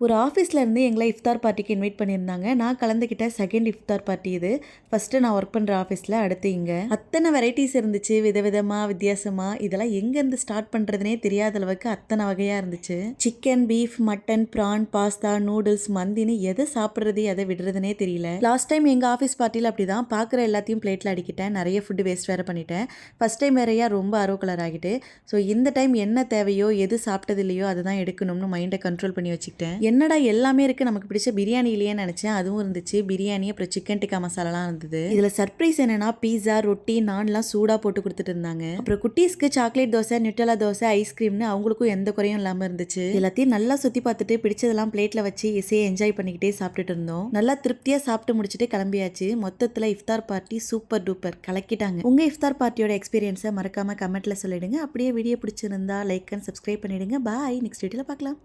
ஒரு ஆஃபீஸ்ல இருந்து எங்களை இஃப்தார் பார்ட்டிக்கு இன்வைட் பண்ணியிருந்தாங்க. நான் கலந்துக்கிட்ட செகண்ட் இஃப்தார் பார்ட்டி இது. ஃபர்ஸ்ட்டு நான் ஒர்க் பண்ணுற ஆஃபீஸில், அடுத்து இங்கே. அத்தனை வெரைட்டிஸ் இருந்துச்சு, விதவிதமா, வித்தியாசமா. இதெல்லாம் எங்கேருந்து ஸ்டார்ட் பண்ணுறதுனே தெரியாத அளவுக்கு அத்தனை வகையாக இருந்துச்சு. Chicken, beef, mutton, prawn, pasta, noodles, மந்தின்னு எதை சாப்பிட்றது எதை விடுறதுனே தெரியல. லாஸ்ட் டைம் எங்கள் ஆஃபீஸ் பார்ட்டியில் அப்படி தான் பார்க்குற எல்லாத்தையும் பிளேட்டில் அடிக்கிட்டேன். நிறைய ஃபுட்டு வேஸ்ட் வேறு பண்ணிட்டேன். ஃபஸ்ட் டைம் வேறையா ரொம்ப ஆர்வ கலர் ஆகிட்டு. ஸோ இந்த டைம் என்ன தேவையோ எது சாப்பிட்டது இல்லையோ அதை தான் எடுக்கணும்னு மைண்டை கண்ட்ரோல் பண்ணி வச்சுக்கிட்டேன். என்னடா எல்லாமே இருக்குது, நமக்கு பிடிச்ச பிரியாணி இல்லையே நினச்சேன். அதுவும் இருந்துச்சு. பிரியாணி அப்புறம் சிக்கன் டிக்கா மசாலாலாம் இருந்தது. இதில் சர்ப்ரைஸ் என்னன்னா, பீஸா, ரொட்டி, நான்லாம் சூடாக போட்டு கொடுத்துட்டு இருந்தாங்க. அப்புறம் குட்டீஸ்க்கு சாக்லேட் தோசை, நியூட்டலா தோசை, ஐஸ்கிரீம்னு அவங்களுக்கும் எந்த குறையும் இல்லாமல் இருந்துச்சு. எல்லாத்தையும் நல்லா சுற்றி பார்த்துட்டு பிடிச்சதெல்லாம் பிளேட்டில் வச்சு இசையை என்ஜாய் பண்ணிக்கிட்டே சாப்பிட்டுட்டு இருந்தோம். நல்லா திருப்தியாக சாப்பிட்டு முடிச்சுட்டு கிளம்பியாச்சு. மொத்தத்தில் இஃப்தார் பார்ட்டி சூப்பர் டூப்பர் கலக்கிட்டாங்க. உங்கள் இஃப்தார் பார்ட்டியோட எக்ஸ்பீரியன்ஸை மறக்காமல் கமெண்ட்டில் சொல்லிடுங்க. அப்படியே வீடியோ பிடிச்சிருந்தா லைக் அண்ட் சப்ஸ்கிரைப் பண்ணிடுங்க. பாய், நெக்ஸ்ட் வீடியோவில் பார்க்கலாம்.